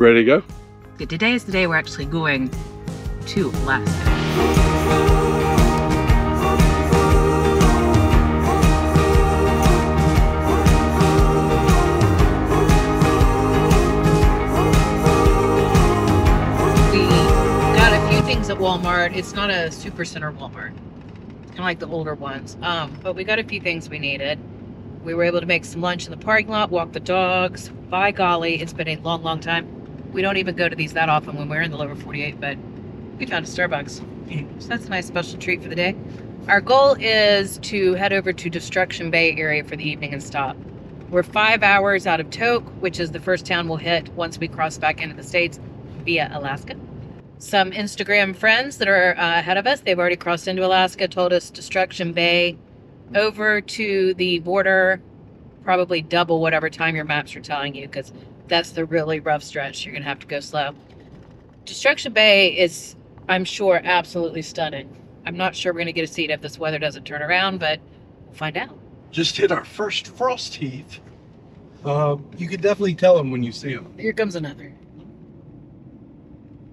Ready to go? Today is the day we're actually going to Alaska. We got a few things at Walmart. It's not a supercenter Walmart. It's kind of like the older ones. But we got a few things we needed. We were able to make some lunch in the parking lot, walk the dogs. By golly, it's been a long, long time. We don't even go to these that often when we're in the lower 48, but we found a Starbucks. So that's a nice special treat for the day. Our goal is to head over to Destruction Bay area for the evening and stop. We're 5 hours out of Tok, which is the first town we'll hit once we cross back into the States via Alaska. Some Instagram friends that are ahead of us, they've already crossed into Alaska, told us Destruction Bay over to the border, probably double whatever time your maps are telling you, because that's the really rough stretch. You're going to have to go slow. Destruction Bay is, I'm sure, absolutely stunning. I'm not sure we're going to get a seat if this weather doesn't turn around, but we'll find out. Just hit our first frost heath. You can definitely tell them when you see them. Here comes another.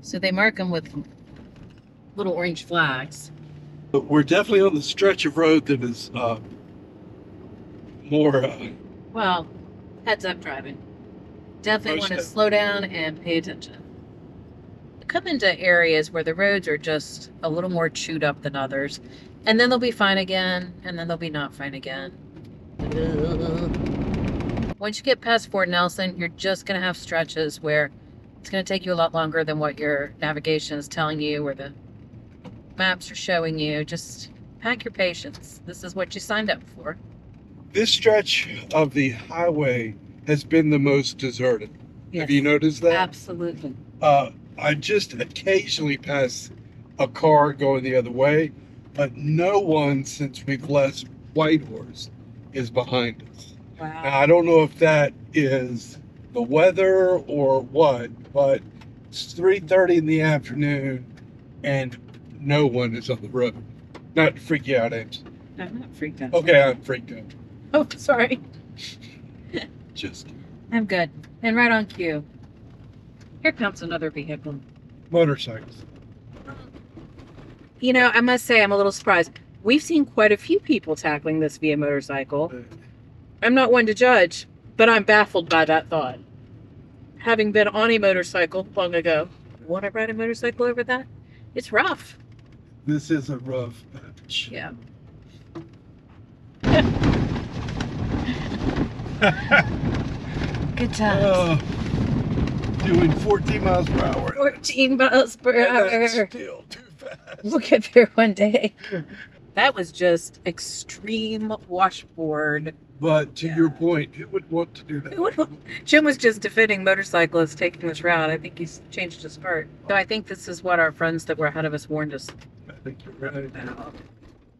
So they mark them with little orange flags. But we're definitely on the stretch of road that is more... Well, heads up driving. Definitely want to slow down and pay attention. Come into areas where the roads are just a little more chewed up than others, and then they'll be fine again, and then they'll be not fine again. Once you get past Fort Nelson, you're just going to have stretches where it's going to take you a lot longer than what your navigation is telling you or the maps are showing you. Just pack your patience. This is what you signed up for. This stretch of the highway has been the most deserted. Yes, have you noticed that? Absolutely. I just occasionally pass a car going the other way, but no one since we've left Whitehorse is behind us. Wow. Now, I don't know if that is the weather or what, but it's 3:30 in the afternoon and no one is on the road. Not to freak you out, Ames. I'm not freaked out. Okay, I'm freaked out. Oh, sorry. Just I'm good. And right on cue. Here comes another vehicle. motorcycles. You know, I must say I'm a little surprised. We've seen quite a few people tackling this via motorcycle. I'm not one to judge, but I'm baffled by that thought. Having been on a motorcycle long ago, want to ride a motorcycle over that? It's rough. This is a rough patch. Yeah. Good times. Doing 14 miles per hour. 14 miles per hour. That's still too fast. We'll get there one day. That was just extreme washboard. But to your point, it would want to do that. Jim was just defending motorcyclists taking this route. I think he's changed his heart. So I think this is what our friends that were ahead of us warned us I think you're right. about.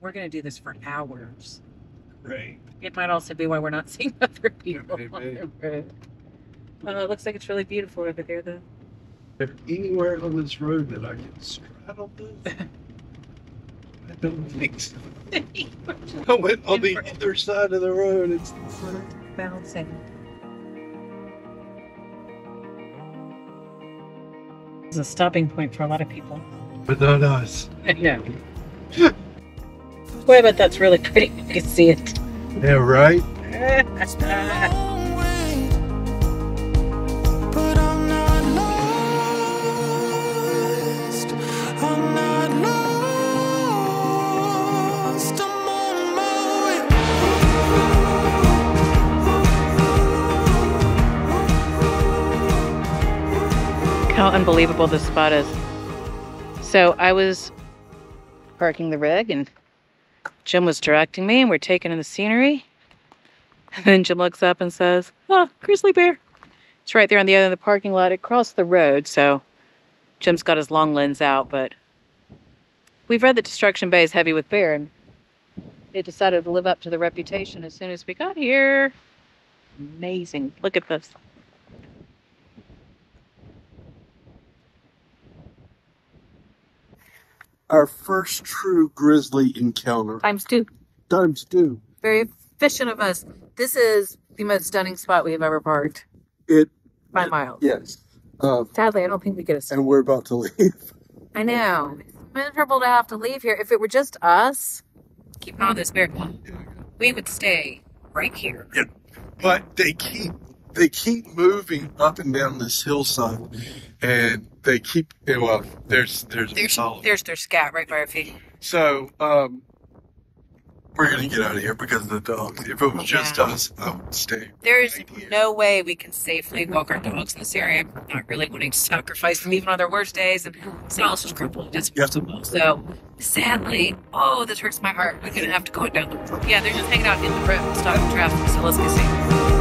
We're going to do this for hours. Right. It might also be why we're not seeing other people Maybe. on the road. It looks like it's really beautiful over there, though. If anywhere on this road that I can straddle this, I don't think so. I went on the other side of the road. It's Bouncing. It's a stopping point for a lot of people. But not us. I know. Boy, I bet that's really pretty. You can see it. Yeah, right? How unbelievable this spot is. So I was parking the rig and Jim was directing me and we're taking in the scenery. And then Jim looks up and says, "Oh, grizzly bear." It's right there on the other end of the parking lot. It crossed the road, so Jim's got his long lens out, but we've read that Destruction Bay is heavy with bear and it decided to live up to the reputation as soon as we got here. Amazing. Look at this. Our first true grizzly encounter. Times two. Times two. Very efficient of us. This is the most stunning spot we have ever parked. It by miles. Yes. Sadly, I don't think we could have. And we're about to leave. I know. It's miserable to have to leave here. If it were just us, keeping on this bear, we would stay right here. Yeah. But they keep moving up and down this hillside, and they keep well. There's their scat right by our feet. So we're gonna get out of here because of the dogs. If it was just us, I would stay. There's no way we can safely walk our dogs in this area. I'm not really wanting to sacrifice them even on their worst days, and Silas was crippled just so sadly, oh, this hurts my heart. We're gonna have to go down the road. Yeah, they're just hanging out in the road, stopping traffic. So let's go see.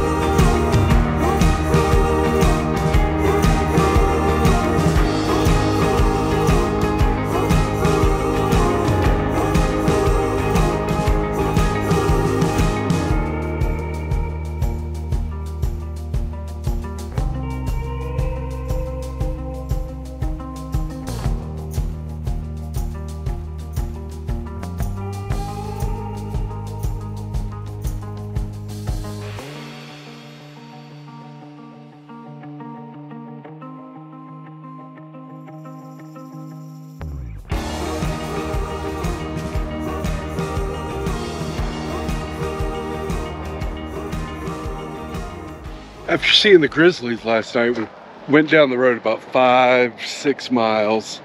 After seeing the grizzlies last night, we went down the road about 5-6 miles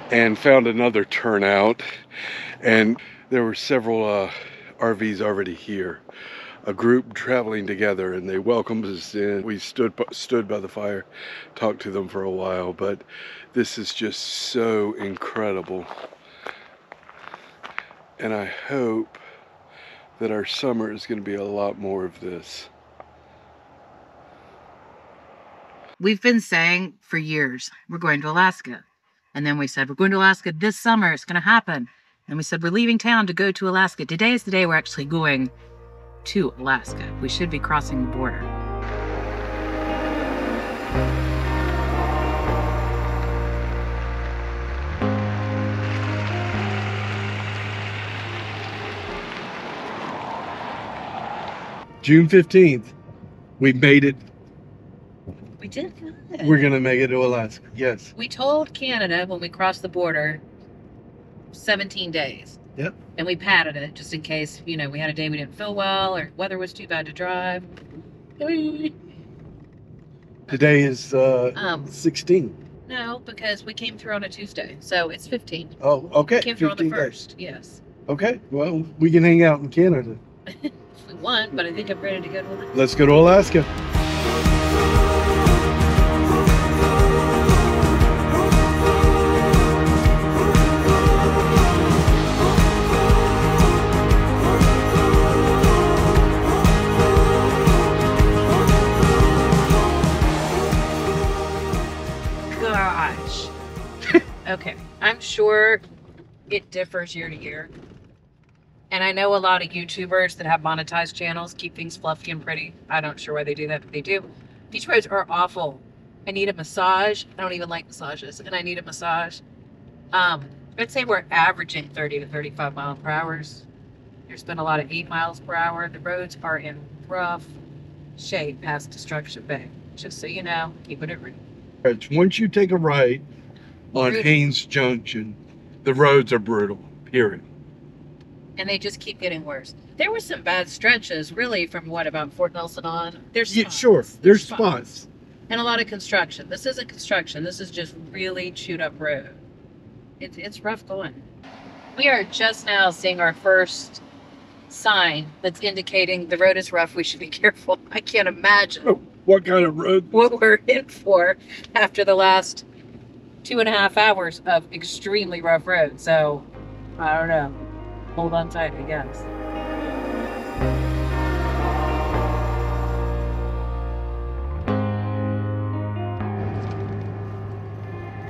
and found another turnout. And there were several RVs already here. A group traveling together, and they welcomed us in. We stood by the fire, talked to them for a while, but this is just so incredible. And I hope that our summer is going to be a lot more of this. We've been saying for years, we're going to Alaska. And then we said, we're going to Alaska this summer. It's going to happen. And we said, we're leaving town to go to Alaska. Today is the day we're actually going to Alaska. We should be crossing the border. June 15th, we made it. We did good. We're going to make it to Alaska, yes. We told Canada when we crossed the border 17 days. Yep. And we padded it just in case, we had a day we didn't feel well or weather was too bad to drive. Today is 16. No, because we came through on a Tuesday, so it's 15. Oh, okay. We came through on the 1st, days. yes. Okay, well, we can hang out in Canada. If we want, but I think I'm ready to go to Alaska. Let's go to Alaska. Gosh. Okay, I'm sure it differs year to year. And I know a lot of YouTubers that have monetized channels keep things fluffy and pretty. I'm not sure why they do that, but they do. These roads are awful. I need a massage. I don't even like massages, and I need a massage. I'd say we're averaging 30 to 35 miles per hour. There's been a lot of 8 miles per hour. The roads are in rough shape past Destruction Bay. Just so you know, keeping it real. Once you take a right on Haynes Junction, the roads are brutal, period. And they just keep getting worse. There were some bad stretches, really, from about Fort Nelson on. There's spots. Yeah, sure. There's spots. And a lot of construction. This isn't construction. This is just really chewed up road. It's rough going. We are just now seeing our first sign that's indicating the road is rough. We should be careful. I can't imagine what kind of road? What we're in for after the last 2.5 hours of extremely rough road. So, I don't know. Hold on tight, I guess.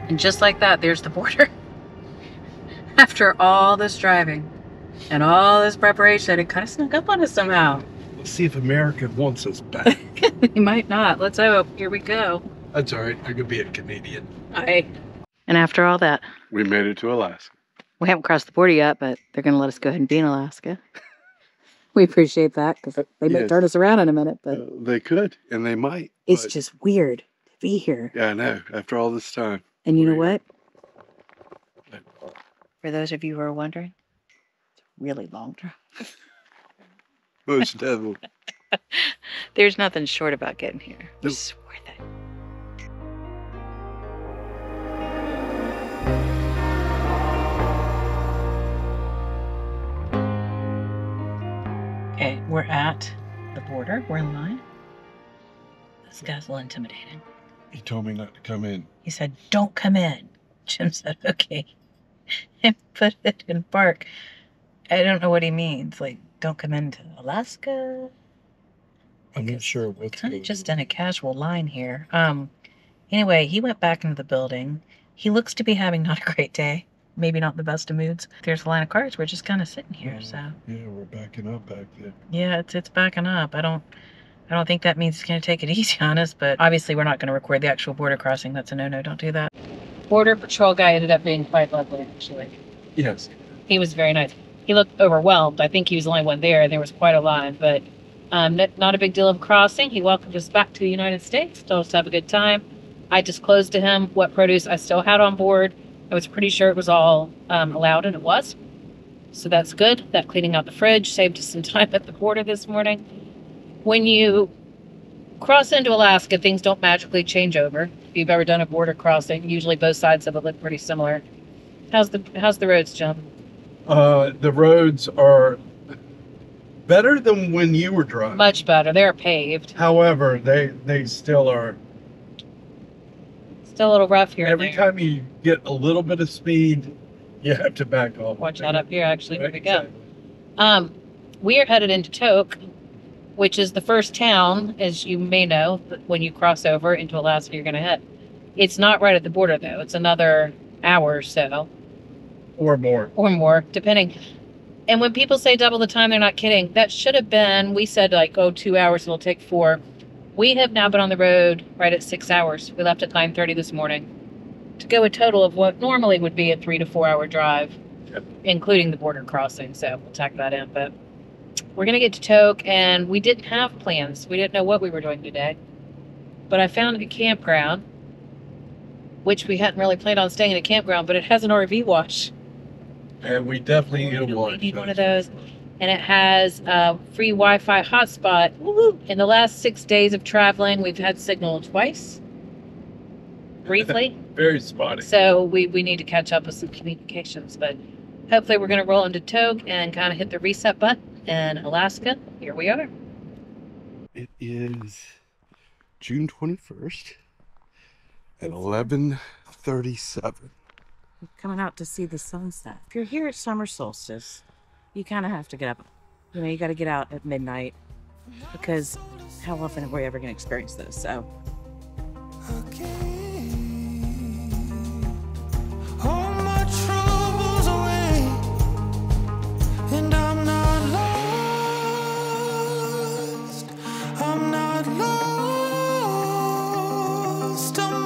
And just like that, there's the border. After all this driving and all this preparation, it kind of snuck up on us somehow. Let's see if America wants us back. He might not. Let's hope. Here we go. That's all right. I could be a Canadian. Aye. And after all that, we made it to Alaska. We haven't crossed the border yet, but they're going to let us go ahead and be in Alaska. We appreciate that because they may turn us around in a minute. But they could, and they might. It's just weird be here. Yeah, I know. After all this time. And you know what? Yeah. For those of you who are wondering, it's a really long drive. Most definitely. There's nothing short about getting here. Nope. It's worth it. Okay, we're at the border. We're in line. This guy's a little intimidating. He told me not to come in. He said, "Don't come in." Jim said, "Okay," and put it in park. I don't know what he means. Like, don't come into Alaska. I'm not sure what's Kind going of just in a casual line here. Anyway, he went back into the building. He looks to be having not a great day. Maybe not the best of moods. There's a line of cars. We're just kind of sitting here, so. Yeah, we're backing up back there. Yeah, it's backing up. I don't think that means he's going to take it easy on us, but obviously we're not going to record the actual border crossing. That's a no-no. Don't do that. Border Patrol guy ended up being quite lovely, actually. Yes. He was very nice. He looked overwhelmed. I think he was the only one there. There was quite a line, but not a big deal of crossing. He welcomed us back to the United States. Told us to have a good time. I disclosed to him what produce I still had on board. I was pretty sure it was all allowed, and it was. So that's good. That cleaning out the fridge saved us some time at the border this morning. When you cross into Alaska, things don't magically change over. If you've ever done a border crossing, usually both sides of it look pretty similar. How's the roads, Jim? The roads are better than when you were driving. Much better. They're paved. However, they still are. Still a little rough here. Every time you get a little bit of speed, you have to back off. Watch out up here, actually. Here we go. Exactly. We are headed into Tok, which is the first town, as you may know, when you cross over into Alaska, you're going to hit. It's not right at the border, though. It's another hour or so. Or more. Or more, depending. And when people say double the time, they're not kidding. That should have been, we said 2 hours, it'll take 4. We have now been on the road right at 6 hours. We left at 9:30 this morning to go a total of what normally would be a 3 to 4 hour drive, Yep. including the border crossing. So we'll tack that in. But we're going to get to Tok, and we didn't have plans. We didn't know what we were doing today. But I found a campground, which we hadn't really planned on staying in a campground, but it has an RV wash. And we definitely need one. We need one of those. And it has a free Wi-Fi hotspot. Woo-hoo. In the last 6 days of traveling, we've had signal twice. Briefly. Very spotty. So we need to catch up with some communications. But hopefully we're going to roll into Tok and kind of hit the reset button. In Alaska, here we are. It is June 21st at 11:37. Coming out to see the sunset. If you're here at summer solstice, you kind of have to get up. You got to get out at midnight, because how often are we ever going to experience this? So. I'm not lost, I'm